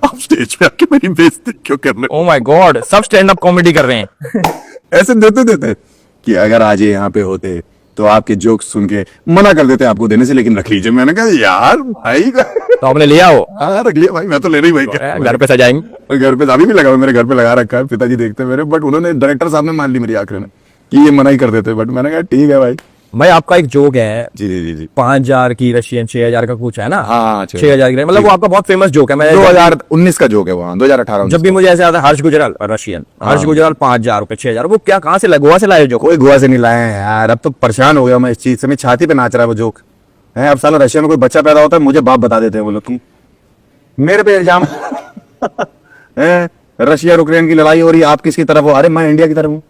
आप स्टेज पे आके मेरी बेइज्जती क्यों कर रहे ओ माय गॉड, सब स्टैंड अप कॉमेडी कर रहे हैं। हो? ऐसे देते कि अगर आज ये यहाँ पे होते तो आपके जोक्स सुन के मना कर देते आपको देने से, लेकिन रख लीजिए। मैंने कहा यार भाई, तो हमने लिया हो, हाँ रख लिया भाई, मैं तो ले रही भाई क्या घर पे सजाएंगे। घर पे अभी भी लगा हुआ, मेरे घर पे लगा रखा है, पिताजी देखते हैं मेरे, बट उन्होंने डायरेक्टर साहब ने मान ली मेरी आखिर में कि ये मना ही कर देते, बट मैंने कहा ठीक है भाई। भाई आपका एक जोक है जी जी जी जी 5,000 की रशियन 6,000 का कुछ है ना? हाँ, 6,000 की, मतलब वो आपका बहुत फेमस जोक है। मैं 2019 का जोक है, वहाँ 2018 जब भी मुझे ऐसे आता है हर्ष गुजराल रशियन, हर्ष गुजराल 5,000 रुपए 6,000, वो क्या कहाँ से गोवा से लाए जोक? कोई गोवा से नहीं लाए हैं यार, अब तो परेशान हो गया मैं इस चीज से, मेरी छाती पे नाच रहा है वो जोक है। अब साला रशिया में कोई बच्चा पैदा होता है, मुझे बाप बता देते हैं वो लोग की मेरे पे इल्जाम है, रशिया यूक्रेन की लड़ाई हो रही है, आप किसकी तरफ हो? अरे मैं इंडिया की तरफ हूँ।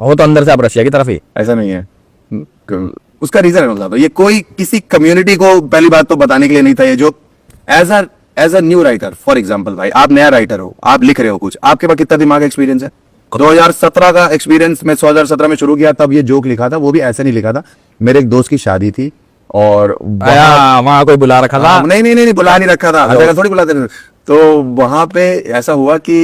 वो तो अंदर से आप रशिया की तरफ ही। ऐसा नहीं है, उसका रीजन है बताता हूं। ये कोई किसी कम्युनिटी को पहली बात तो बताने के लिए नहीं था ये जो as a new writer. For example भाई, आप नया राइटर हो, आप लिख रहे हो कुछ, आपके पास कितना दिमाग एक्सपीरियंस है? 2017 का एक्सपीरियंस, मैं 2017 में शुरू किया, तब ये जोक लिखा था, वो भी ऐसे नहीं लिखा था। मेरे एक दोस्त की शादी थी और वहां कोई बुला रखा था? नहीं बुला नहीं रखा था, हर जगह थोड़ी बुलाते थे। तो वहां पे ऐसा हुआ कि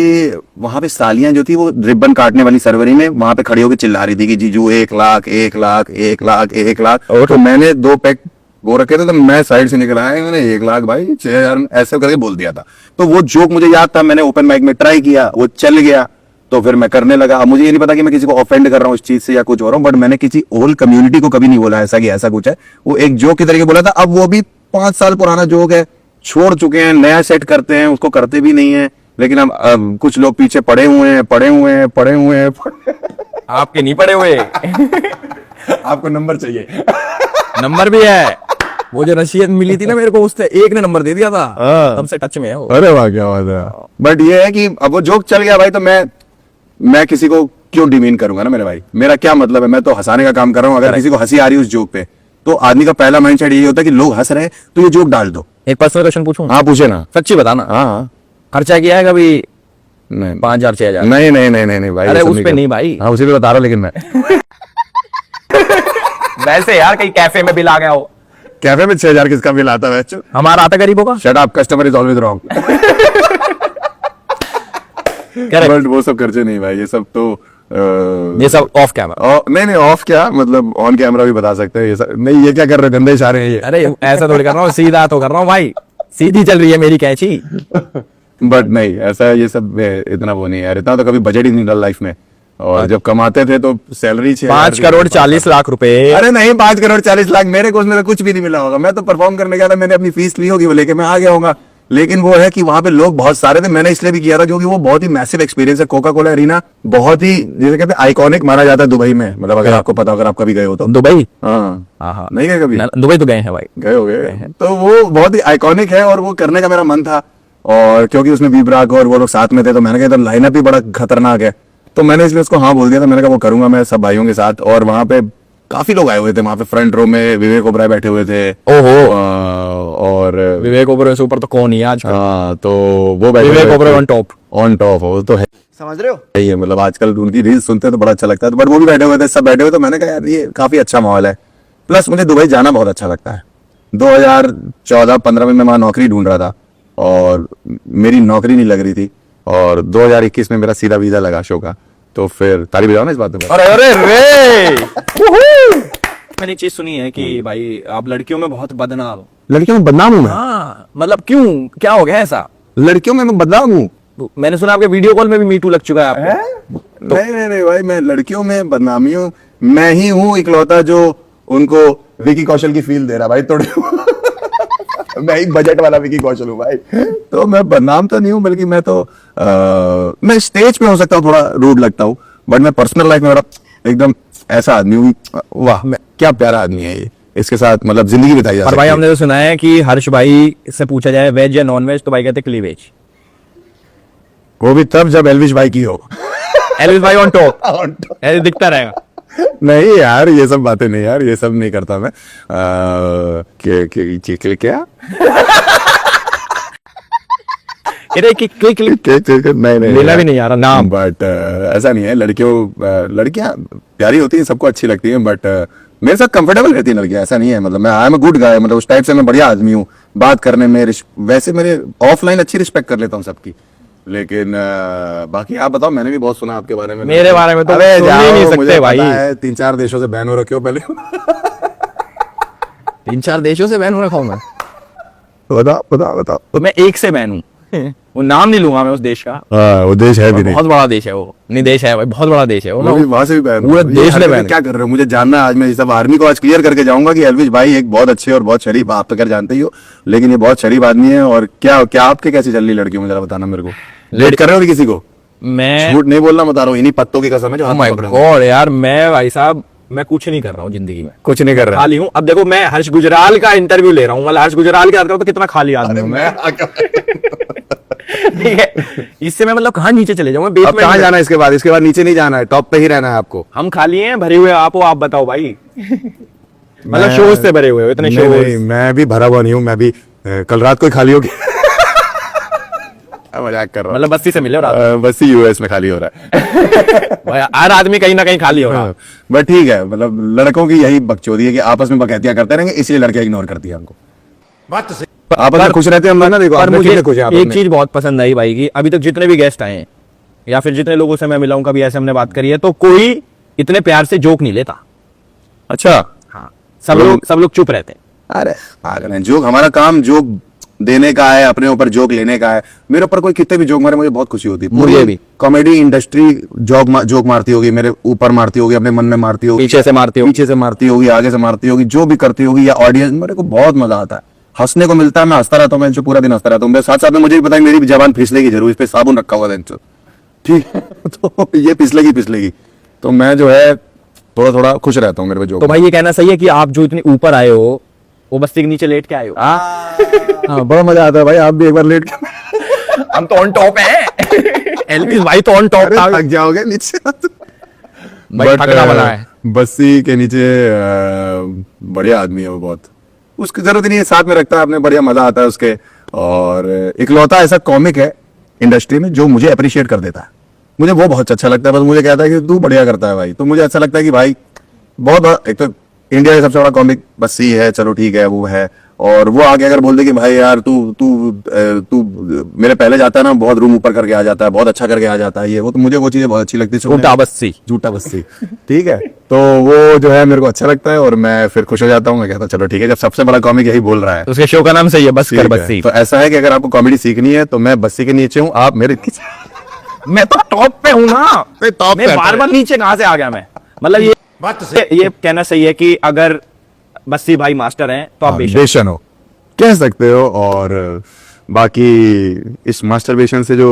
वहां पे सालियां जो थी वो रिबन काटने वाली सरवरी में वहां पे खड़ी होकर चिल्ला रही थी कि जीजू 1 लाख 1 लाख 1 लाख 1 लाख। तो मैंने 2 पैक वो रखे थे, तो मैं साइड से निकल आया, मैंने 1 लाख भाई 6,000 ऐसे करके बोल दिया था। तो वो जोक मुझे याद था, मैंने ओपन माइक में ट्राई किया, वो चल गया, तो फिर मैं करने लगा। अब मुझे ये नहीं पता कि मैं किसी को ऑफेंड कर रहा हूँ इस चीज से या कुछ हो रहा हूँ, बट मैंने किसी होल कम्युनिटी को कभी नहीं बोला ऐसा कि ऐसा कुछ है। वो एक जोक की तरीके बोला था। अब वो भी 5 साल पुराना जोक है, छोड़ चुके हैं, नया सेट करते हैं, उसको करते भी नहीं है। लेकिन अब कुछ लोग पीछे पड़े हुए हैं। आपके नहीं पड़े हुए। आपको नंबर चाहिए? नंबर भी है, वो जो रशियन मिली थी ना मेरे को, उससे एक ने नंबर दे दिया था, तब से टच में है वो। अरे वाह क्या बात है। बट ये है कि अब वो जोक चल गया भाई, तो मैं किसी को क्यों डिमीन करूंगा ना मेरे भाई, मेरा क्या मतलब है? मैं तो हंसाने का काम कर रहा हूँ। अगर किसी को हंसी आ रही है उस जोक पे, तो आदमी का पहला माइंडसेट यही होता है कि लोग हंस रहे हैं तो ये जोक डाल दो। एक पर्सनल क्वेश्चन पूछूं? हाँ पूछे ना। सच्ची बताना। हाँ खर्चा किया है कभी नहीं 5,000 6,000? नहीं भाई, अरे ये सब उस पे नहीं भाई। हाँ उसी पे बता रहा हूँ, लेकिन मैं वैसे यार कहीं कैफे में बिल आ गया हो? कैफे में 6,000 किसका बिल आता है? हमारा आता गरीबों का। Shut up, customer is always wrong. But वो सब खर्चे नहीं भाई, ये सब तो ये सब ऑफ कैमरा। नहीं ऑफ क्या मतलब, ऑन कैमरा भी बता सकते हैं ये सब। नहीं ये क्या कर रहे हो, गंदे इशारे हैं ये। अरे ऐसा थोड़ी कर रहा हूँ, सीधा तो कर रहा हूँ भाई, सीधी चल रही है मेरी कैची। बट नहीं ऐसा ये सब इतना वो नहीं है यार, इतना तो कभी बजट ही नहीं डाला लाइफ में। और जब कमाते थे तो सैलरी 5 करोड़ 40 लाख रुपए। अरे नहीं 5 करोड़ 40 लाख मेरे को उसमें तो कुछ भी नहीं मिला होगा। मैं तो परफॉर्म करने गया था, मैंने अपनी फीस ली होगी वो लेके मैं आ गया होगा। लेकिन वो है कि वहां पे लोग बहुत सारे थे, मैंने इसलिए भी किया था क्योंकि वो बहुत ही मैसिव एक्सपीरियंस है। कोका कोला अरीना बहुत ही जैसे कहते हैं आइकॉनिक माना जाता है दुबई में, मतलब अगर आपको पता, अगर आप कभी गए हो तो। दुबई? हाँ हाँ नहीं गए कभी? दुबई तो गए हैं भाई। गए हो गए, तो वो बहुत ही आइकॉनिक है और वो करने का मेरा मन था। और क्योंकि उसमें वीबराग और वो लोग साथ में थे, तो मैंने कहा लाइनअप भी बड़ा खतरनाक है, तो मैंने इसलिए उसको हाँ बोल दिया था। मैंने कहा वो करूंगा मैं सब भाइयों के साथ। और वहां पे काफी लोग आए हुए थे, वहां पे फ्रंट रो में विवेक ओबराय बैठे हुए थे। ओहो। और विवेक ओबराय से ऊपर तो कौन ही आज? हाँ तो वो बैठे विवेक ओबराय ऑन टॉप वो तो है, समझ रहे हो? यही है, मतलब आजकल उनकी रील्स सुनते हैं तो बड़ा अच्छा लगता है। बट वो भी बैठे हुए थे, सब बैठे हुए, तो मैंने कहा यार ये काफी अच्छा माहौल है। प्लस मुझे दुबई जाना बहुत अच्छा लगता है। 2014-15 में मैं वहां नौकरी ढूंढ रहा था और मेरी नौकरी नहीं लग रही थी, और 2021 में मेरा सीधा वीजा लगा शो का। तो फिर ताली बजाओ ना इस बात पे। अरे अरे रे मैंने एक चीज सुनी है कि भाई आप लड़कियों में बहुत बदनाम हो। लड़कियों में बदनाम हूँ मैं? हाँ मतलब क्यों, क्या हो गया ऐसा? लड़कियों में मैं बदनाम हूँ? मैंने सुना आपके वीडियो कॉल में भी मीटू लग चुका है आपको। नहीं भाई, मैं लड़कियों में बदनामी हूँ, मैं ही हूँ इकलौता जो उनको विकी कौशल की फील दे रहा भाई थोड़ी। मैं ही बजट वाला विकी कौशल हूँ भाई, तो मैं बदनाम तो नहीं हूँ, बल्कि मैं तो मैं स्टेज पे हो सकता हूँ थोड़ा रूड लगता हूँ, बट मैं पर्सनल लाइफ में मेरा एकदम ऐसा आदमी हूँ। वाह मैं क्या प्यारा आदमी है ये, इसके साथ मतलब जिंदगी बिताई जा पर सकती भाई है। हमने तो सुना है कि हर्ष भाई से पूछा जाए वेज या नॉन वेज, तो भाई कहते क्लीवेज। वो भी तब जब एल्विश भाई की हो। एल्विश भाई ऑन टॉप ऐसे दिखता रहेगा। नहीं यार ये सब बातें नहीं यार, ये सब नहीं करता मैं। क्या नहीं लेना भी नहीं आ रहा नाम। बट ऐसा नहीं है, लड़कियां प्यारी होती हैं, सबको अच्छी लगती हैं, बट मेरे साथ कंफर्टेबल रहती है लड़कियां, ऐसा नहीं है, मतलब मैं I am a good guy, मतलब उस टाइप से मैं बढ़िया आदमी हूँ बात करने में। वैसे मेरे ऑफलाइन अच्छी रिस्पेक्ट कर लेता हूँ सबकी, लेकिन बाकी आप बताओ, मैंने भी बहुत सुना आपके बारे में। मेरे बारे में तो अरे सुन ही जाओ, नहीं सकते मुझे भाई। पता है 3-4 देशों से बैन हो रखे हो पहले। 3-4 देशों से बैन हो रखा हूं मैं। बताओ बताओ बताओ। तो मैं एक से बैन हूँ। वो नाम नहीं लूंगा मैं उस देश का। हाँ, वो देश है भी नहीं, बहुत बड़ा देश है वो। नहीं देश है भाई, बहुत बड़ा देश है वो ना। वहां से भी बैन पूरे देश में बैन है। क्या कर रहे हो, मुझे जानना है आज। मैं ये सब आर्मी को आज क्लियर करके जाऊंगा कि एल्विश भाई एक बहुत अच्छे और बहुत शरीफ, आप तो खैर जानते ही हो, लेकिन ये बहुत शरीफ आदमी है। और क्या क्या आपके कैसे चल रही लड़कियों में, जरा बताना मेरे को। लेट कर रहे हो किसी को? मैं झूठ नहीं बोलना, बता रहा हूँ, इन्हीं पत्तों की कसम है जो हाथ माय में पकड़ रहे हो। गॉड यार, मैं भाई साहब मैं कुछ नहीं कर रहा हूँ जिंदगी में। कुछ नहीं कर रहा। खाली हूँ। अब देखो, मैं हर्ष गुजराल का इंटरव्यू ले रहा हूँ, मतलब हर्ष गुजराल की बात करूँ तो कितना खाली आदमी हूँ मैं। ठीक है, इससे मैं मतलब कहाँ नीचे चले जाऊंगा? अब बेसमेंट कहाँ में। जाना है इसके बाद? इसके बाद नीचे नहीं जाना है, टॉप पे ही रहना है आपको। हम खाली हैं, भरे हुए आप हो, आप बताओ भाई। मतलब मैं- शोज से भरे हुए हो, इतने नहीं, शोज। नहीं, मैं भी भरा हुआ नहीं हूँ, मैं भी कल रात को ही खाली हो गया। मजाक कर रहा हूँ। मतलब बस्ती से मिले हो रात बस ही यूएस में खाली हो रहा है। भाई, हर आदमी कहीं ना कहीं खाली हो रहा है। बट ठीक है, मतलब लड़कों की यही बकचोदी है कि आपस में बकैतियां करते रहेंगे, इसलिए लड़कियां इग्नोर करती है हमको। बात तो सही। आपस में खुश रहते हैं हम लोग ना, देखो पर आप मुझे कितने खुश हैं आपस एक में। चीज बहुत पसंद आई भाई की अभी तक जितने भी गेस्ट आए हैं या फिर जितने लोगों से मैं मिला हूं, कभी ऐसे हमने बात करी है तो कोई इतने प्यार से जोक नहीं लेता। अच्छा, हाँ, सब लोग चुप रहते हैं। अरे पागल हैं, जोक हमारा काम जोक देने का है, अपने ऊपर जोक लेने का है। मेरे ऊपर कोई कितने भी जोक मारे मुझे बहुत खुशी होती है। मुझे भी। कॉमेडी इंडस्ट्री जोक मारती होगी, मेरे ऊपर मारती होगी, अपने मन में मारती होगी, पीछे से मारती होगी। पीछे से मारती होगी, आगे से मारती होगी, जो भी करती होगी, या ऑडियंस, मेरे को बहुत मजा आता है, हंसने को मिलता है। मैं हंसता रहता हूँ, मैं जो पूरा दिन हंसता रहता हूँ। साथ साथ में मुझे भी पता है मेरी भी जबान फिसलेगी जरूर, इस पे साबुन रखा हुआ है तो ठीक है। तो ये फिसलेगी, तो मैं जो है थोड़ा थोड़ा खुश रहता हूँ मेरे पे जोक। तो भाई ये कहना सही है कि आप जो इतने ऊपर आए हो वो बस्ती के नीचे लेट के आए हो। हाँ, बड़ा मजा आता है भाई, आप भी एक बार लेट के हम तो ऑन टॉप हैं। एल्विस भाई तो ऑन टॉप था। थक जाओगे नीचे। भाई But, थकना बना है। बस्सी के नीचे बढ़िया आदमी है वो बहुत, उसकी जरूरत ही नहीं है, साथ में रखता है अपने, बढ़िया मजा आता है उसके। और इकलौता ऐसा कॉमिक है इंडस्ट्री में जो मुझे अप्रिशिएट कर देता है, मुझे वो बहुत अच्छा लगता है। बस मुझे कहता है कि तू बढ़िया करता है भाई, तो मुझे अच्छा लगता है कि भाई बहुत एक तो इंडिया का सबसे बड़ा कॉमिक बस्सी है, चलो ठीक है वो है। और वो आगे अगर बोल दे कि भाई यार तू तू तू मेरे पहले जाता है ना, बहुत रूम ऊपर करके आ जाता है, बहुत अच्छा करके आ जाता है, ये वो, तो मुझे वो चीजें बहुत अच्छी लगती है। झूठा बस्सी। झूठा बस्सी, ठीक है। तो वो जो है मेरे को अच्छा लगता है और मैं फिर खुश हो जाता हूँ। मैं कहता हूँ चलो ठीक है, जब सबसे बड़ा कॉमिक यही बोल रहा है। तो उसके शो का नाम सही है, बस ठीक कर है। बस्सी। तो ऐसा है कि अगर आपको कॉमेडी सीखनी है तो मैं बस्सी के नीचे हूँ, आप मेरे नीचे। मैं तो टॉप पे हूँ ना। top मैं पे बार बार नीचे कहां से आ गया मैं? मतलब बात तो सही। ये कहना सही है कि अगर बस्सी भाई मास्टर हैं तो आप बेशक। बेशन हो कह सकते हो। और बाकी इस मास्टरबेशन से जो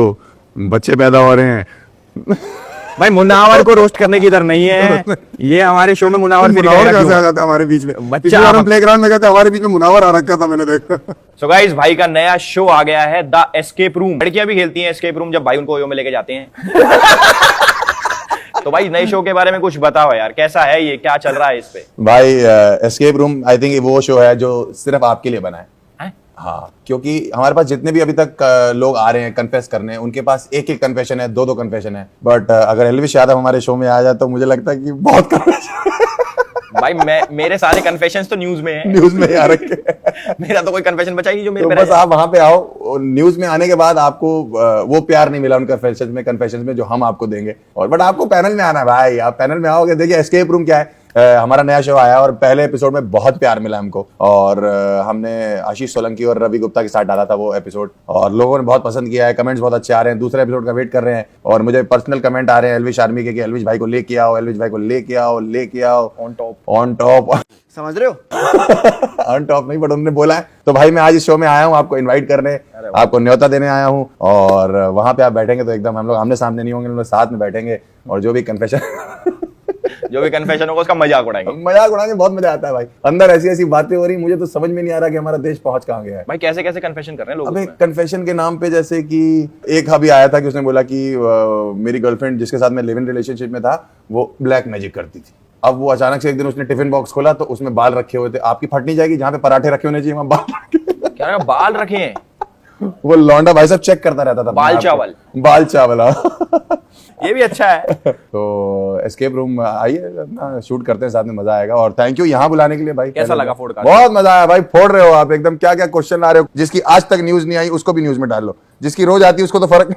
बच्चे पैदा हो रहे हैं, भाई मुनावर को रोस्ट करने की इधर नहीं है। ये हमारे शो में मुनावर फिर मुनावर कहेगा कैसे आ क्यों? जाता है हमारे बीच में? बच्चा पिछली बार हम आप- प्लेग्राउंड में गए थे, हमारे बीच में मुनावर आ रखा था, मैंने देखा। सो गाइस, भाई का नया शो आ गया है, द एस्केप रूम। लड़कियां भी खेलती हैं एस्केप रूम जब भाई उनको ओयो में लेके जाते हैं। तो भाई नए शो के बारे में कुछ बताओ यार, कैसा है ये, क्या चल रहा है इस पे? भाई एस्केप रूम आई थिंक वो शो है जो सिर्फ आपके लिए बना है। हैं? हाँ, क्योंकि हमारे पास जितने भी अभी तक लोग आ रहे हैं कन्फेस करने, उनके पास एक एक कन्फेशन है, दो दो कन्फेशन है। बट अगर एल्विश यादव हमारे शो में आ जाए तो मुझे लगता है कि बहुत भाई मेरे सारे कन्फेशंस तो न्यूज में है। न्यूज में आ रखे हैं। मेरा तो कोई कन्फेशन बचा ही नहीं जो मेरे तो पे बस रह आप वहां पे आओ, न्यूज में आने के बाद आपको वो प्यार नहीं मिला उन कन्फेशंस में जो हम आपको देंगे। और बट आपको पैनल में आना है भाई, आप पैनल में आओगे। देखिए एस्केप रूम क्या है, हमारा नया शो आया और पहले एपिसोड में बहुत प्यार मिला हमको। और हमने आशीष सोलंकी और रवि गुप्ता के साथ डाला था वो एपिसोड, और लोगों ने बहुत पसंद किया है, कमेंट्स बहुत अच्छे आ रहे हैं। दूसरे एपिसोड का वेट कर रहे हैं और मुझे पर्सनल कमेंट आ रहे हैं एल्विश आर्मी के कि एल्विश भाई को लेके आओ, एल्विश भाई को लेके आओ, लेके आओ ऑन टॉप। समझ रहे हो? ऑन टॉप नहीं, बट उन्होंने बोला है। तो भाई मैं आज इस शो में आया हूँ आपको इनवाइट करने, आपको न्योता देने आया हूँ। और वहां पे आप बैठेंगे तो एकदम हम लोग आमने सामने नहीं होंगे, हम लोग साथ में बैठेंगे और जो भी कन्फेशन होगा उसका मजाक उड़ाएंगे। मजाक उड़ाने में बहुत मजा आता है भाई। अंदर ऐसी ऐसी बातें हो रही, मुझे तो समझ में नहीं आ रहा कि हमारा देश पहुंच कहाँ गया है। भाई कैसे कैसे कन्फेशन कर रहे हैं लोग अबे उसमें? कन्फेशन के नाम पे, जैसे कि एक अभी आया था कि उसने बोला कि मेरी गर्लफ्रेंड जिसके साथ मैं लिव इन रिलेशनशिप में था वो ब्लैक मैजिक करती थी। अब वो अचानक से एक दिन उसने टिफिन बॉक्स खोला तो उसमें बाल रखे हुए थे। आपकी फट नहीं जाएगी? जहाँ पे पराठे रखे होने चाहिए वहां बाल रखे। क्या बाल रखे हैं? वो लौंडा भाई साहब चेक करता रहता था बाल चावल। बाल चावल हाँ। ये भी अच्छा है। तो एस्केप रूम आइए अपना शूट करते हैं साथ में, मजा आएगा। और थैंक यू यहाँ बुलाने के लिए भाई। कैसा लगा पॉडकास्ट? बहुत मजा आया भाई, फोड़ रहे हो आप एकदम, क्या क्या क्वेश्चन ला रहे हो। जिसकी आज तक न्यूज नहीं आई उसको भी न्यूज में डाल लो, जिसकी रोज आती है उसको तो फर्क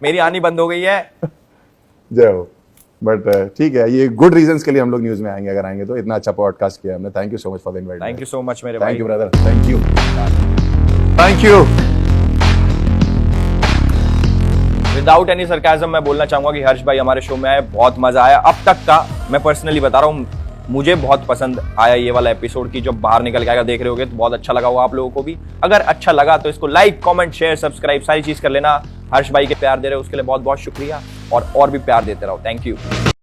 मेरी आनी बंद हो गई है। जय हो। बट ठीक है, ये गुड रीजंस के लिए हम लोग न्यूज में आएंगे, अगर आएंगे तो। इतना अच्छा पॉडकास्ट किया हमने, thank you so much for the invite. Thank you so much मेरे भाई। Thank you brother, thank you thank you. Without any sarcasm मैं बोलना चाहूंगा कि हर्ष भाई हमारे शो में आए, बहुत मजा आया। अब तक का मैं पर्सनली बता रहा हूँ, मुझे बहुत पसंद आया ये वाला एपिसोड की। जब बाहर निकल के आएगा देख रहे होगे तो बहुत अच्छा लगा होगा आप लोगों को भी। अगर अच्छा लगा तो इसको लाइक, कमेंट, शेयर, सब्सक्राइब सारी चीज कर लेना। हर्ष भाई के प्यार दे रहे हो उसके लिए बहुत बहुत शुक्रिया, और भी प्यार देते रहो। Thank you.